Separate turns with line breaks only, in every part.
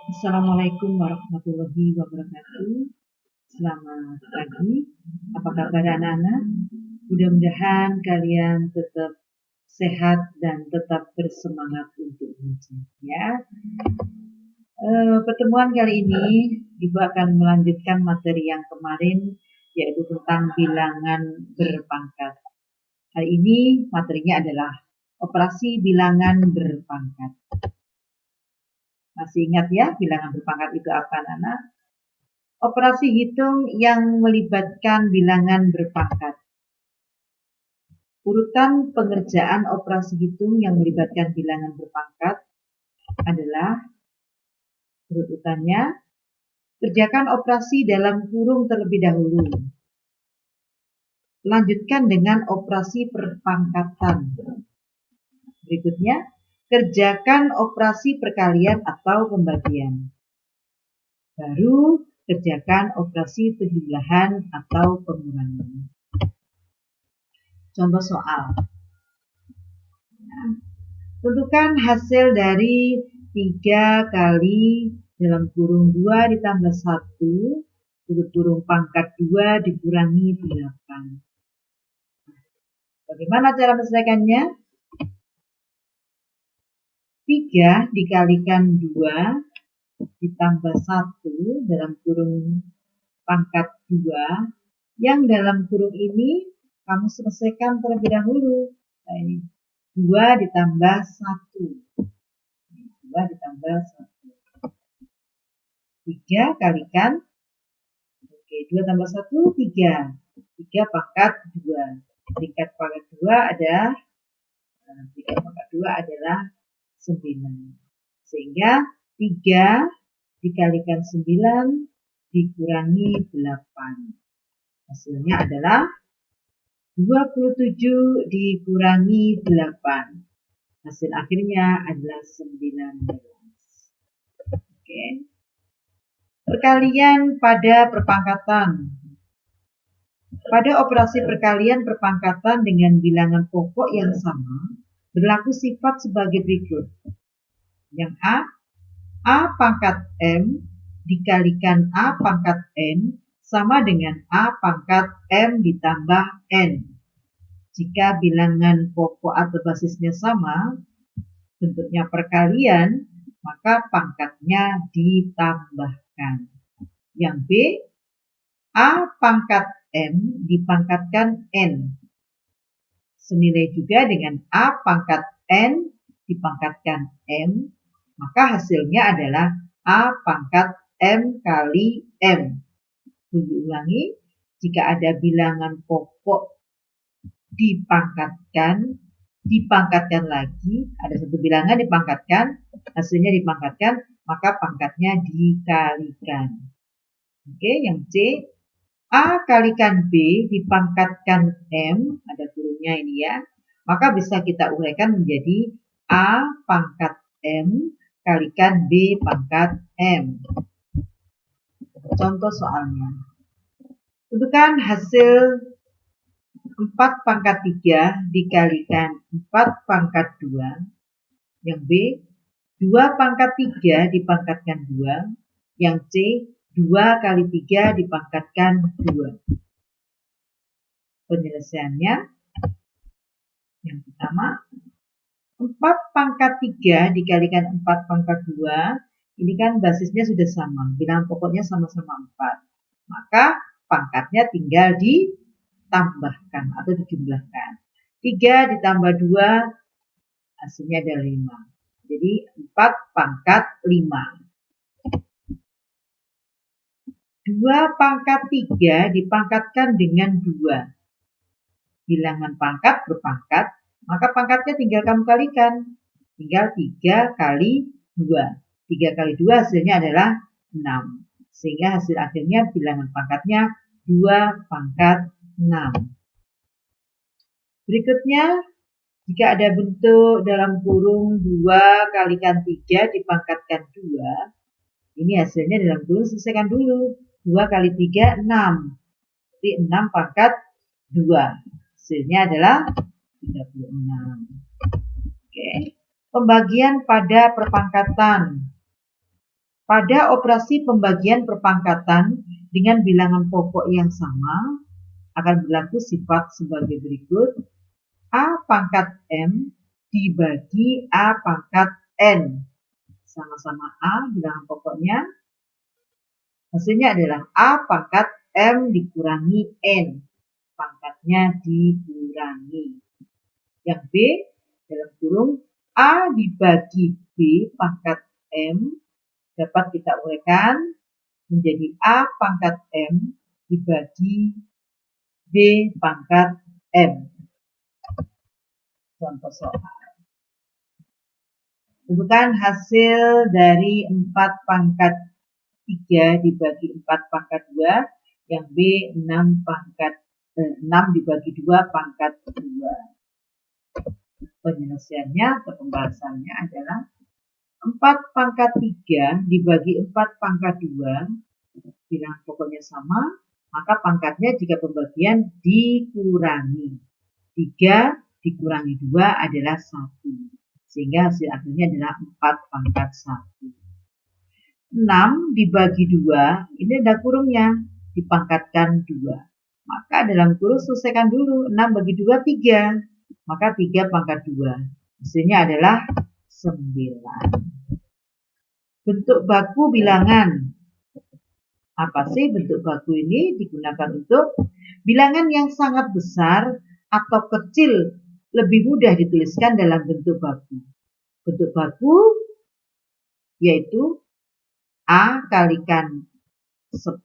Assalamualaikum warahmatullahi wabarakatuh. Selamat pagi. Apa kabar anak-anak? Mudah-mudahan kalian tetap sehat dan tetap bersemangat untuk belajar ya. Pertemuan kali ini Ibu akan melanjutkan materi yang kemarin, yaitu tentang bilangan berpangkat. Hari ini materinya adalah operasi bilangan berpangkat. Masih ingat ya bilangan berpangkat itu apa anak-anak? Operasi hitung yang melibatkan bilangan berpangkat. Urutan pengerjaan operasi hitung yang melibatkan bilangan berpangkat adalah urutannya: kerjakan operasi dalam kurung terlebih dahulu. Lanjutkan dengan operasi perpangkatan. Berikutnya, kerjakan operasi perkalian atau pembagian. Baru kerjakan operasi penjumlahan atau pengurangan. Contoh soal. Tentukan hasil dari 3 kali dalam kurung 2 ditambah 1 tutup kurung pangkat 2 dikurangi 8. Bagaimana cara menyelesaikannya? 3 dikalikan 2 ditambah 1 dalam kurung pangkat 2. Yang dalam kurung ini kamu selesaikan terlebih dahulu. Nah, ini 2 ditambah 1. 2 ditambah 1. 3 kalikan. Oke, 2 tambah 1, 3. 3 pangkat 2. 3 pangkat 2 adalah 9. Sehingga 3 dikalikan 9 dikurangi 8. Hasilnya adalah 27 dikurangi 8. Hasil akhirnya adalah 19. Oke. Perkalian pada perpangkatan. Pada operasi perkalian perpangkatan dengan bilangan pokok yang sama, berlaku sifat sebagai berikut. Yang A pangkat M dikalikan A pangkat N sama dengan A pangkat M ditambah N. Jika bilangan pokok atau basisnya sama, bentuknya perkalian, maka pangkatnya ditambahkan. Yang B, A pangkat M dipangkatkan N. Senilai juga dengan A pangkat N dipangkatkan M, maka hasilnya adalah A pangkat M kali M. Ulangi, jika ada bilangan pokok dipangkatkan lagi, ada satu bilangan dipangkatkan, hasilnya dipangkatkan, maka pangkatnya dikalikan. Oke, yang C, A kalikan B dipangkatkan M, ada kurungnya ini ya, maka bisa kita uraikan menjadi A pangkat M kalikan B pangkat M. Contoh soalnya. Tentukan hasil 4 pangkat 3 dikalikan 4 pangkat 2. Yang B, 2 pangkat 3 dipangkatkan 2. Yang C, 2 kali 3 dipangkatkan 2. Penyelesaiannya, yang pertama, 4 pangkat 3 dikalikan 4 pangkat 2. Ini kan basisnya sudah sama, bilangan pokoknya sama-sama 4. Maka pangkatnya tinggal ditambahkan atau dijumlahkan. 3 ditambah 2 hasilnya adalah 5. Jadi 4 pangkat 5. 2 pangkat 3 dipangkatkan dengan 2. Bilangan pangkat berpangkat, maka pangkatnya tinggal kamu kalikan. Tinggal 3 kali 2. 3 kali 2 hasilnya adalah 6. Sehingga hasil akhirnya bilangan pangkatnya 2 pangkat 6. Berikutnya, jika ada bentuk dalam kurung 2 kalikan 3 dipangkatkan 2, ini hasilnya dalam kurung selesaikan dulu. 2 kali 3, 6. Jadi 6 pangkat 2. Hasilnya adalah 36. Oke. Pembagian pada perpangkatan. Pada operasi pembagian perpangkatan dengan bilangan pokok yang sama, akan berlaku sifat sebagai berikut. A pangkat M dibagi A pangkat N. Sama-sama A bilangan pokoknya. Hasilnya adalah A pangkat M dikurangi N. Pangkatnya dikurangi. Yang B, dalam kurung A dibagi B pangkat M dapat kita uraikan menjadi A pangkat M dibagi B pangkat M. Contoh soal. Tentukan hasil dari 4 pangkat 3 dibagi 4 pangkat 2, yang B 6 dibagi 2 pangkat 2. Penyelesaiannya atau pembahasannya adalah 4 pangkat 3 dibagi 4 pangkat 2, bilangan pokoknya sama, maka pangkatnya jika pembagian dikurangi. 3 dikurangi 2 adalah 1. Sehingga hasil akhirnya adalah 4 pangkat 1. 6 dibagi 2, ini ada kurungnya, dipangkatkan 2. Maka dalam kurung selesaikan dulu, 6 bagi 2, 3. Maka 3 pangkat 2. Hasilnya adalah 9. Bentuk baku bilangan. Apa sih bentuk baku ini? Digunakan untuk bilangan yang sangat besar atau kecil lebih mudah dituliskan dalam bentuk baku. Bentuk baku yaitu A kalikan 10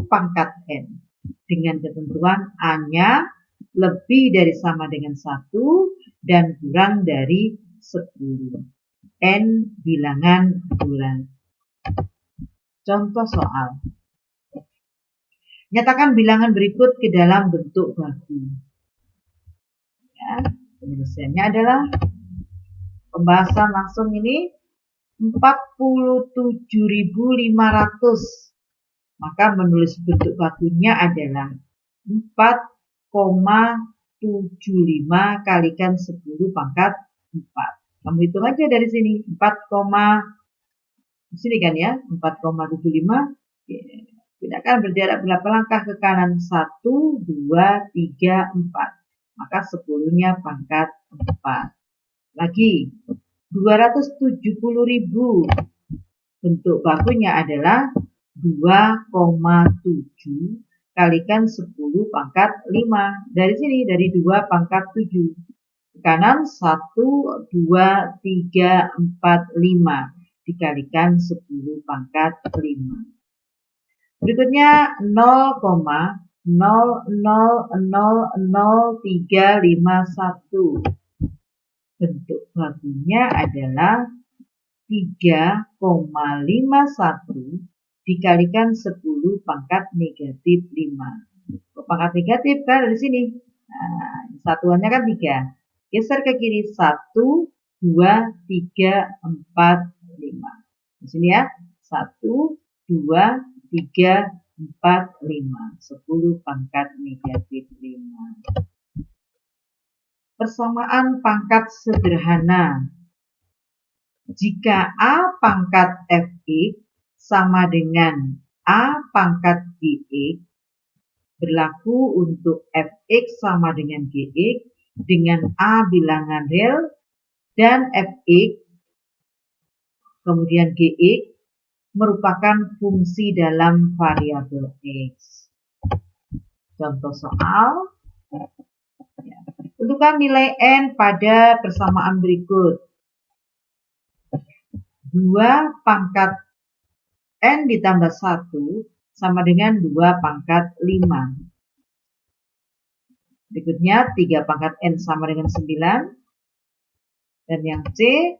pangkat N dengan ketentuan A-nya lebih dari sama dengan 1 dan kurang dari 10. N bilangan bulan. Contoh soal. Nyatakan bilangan berikut ke dalam bentuk baku. Ya, penyelesaiannya adalah pembahasan langsung ini 47.500. Maka menulis bentuk bakunya adalah 4,75 kalikan 10 pangkat 4. Kamu hitung aja dari sini. 4, di sini kan ya, 4,75. Pindahkan berjarak berapa langkah ke kanan? 1, 2, 3, 4. Maka 10-nya pangkat 4. Lagi, 270.000. Bentuk bakunya adalah 2,7 kalikan 10 pangkat 5. Dari sini, dari 2 pangkat 7. Kanan 1, 2, 3, 4, 5 dikalikan 10 pangkat 5. Berikutnya 0,00000351. Bentuk bakunya adalah 3,51 dikalikan 10 pangkat negatif 5. Pangkat negatif kan dari sini. Nah, satuannya kan 3. Geser ke kiri 1, 2, 3, 4, 5. Di sini ya. 1, 2, 3, 4, 5. 10 pangkat negatif 5. Persamaan pangkat sederhana. Jika A pangkat Fx sama dengan A pangkat Gx, berlaku untuk Fx sama dengan Gx dengan A bilangan real dan Fx kemudian Gx merupakan fungsi dalam variabel X. Contoh soal. Tentukan nilai N pada persamaan berikut. 2 pangkat N ditambah 1 sama dengan 2 pangkat 5. Berikutnya 3 pangkat N sama dengan 9. Dan yang C,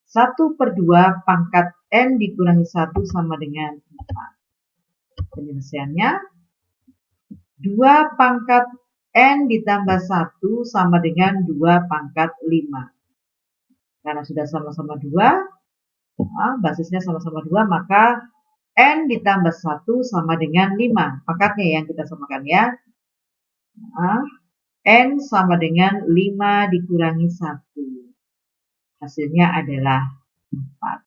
1/2 pangkat N dikurangi 1 sama dengan 4. Penyelesaiannya 2 pangkat N ditambah 1 sama dengan 2 pangkat 5. Karena sudah sama-sama 2, basisnya sama-sama 2, maka N ditambah 1 sama dengan 5. Pangkatnya yang kita samakan ya. N sama dengan 5 dikurangi 1. Hasilnya adalah 4.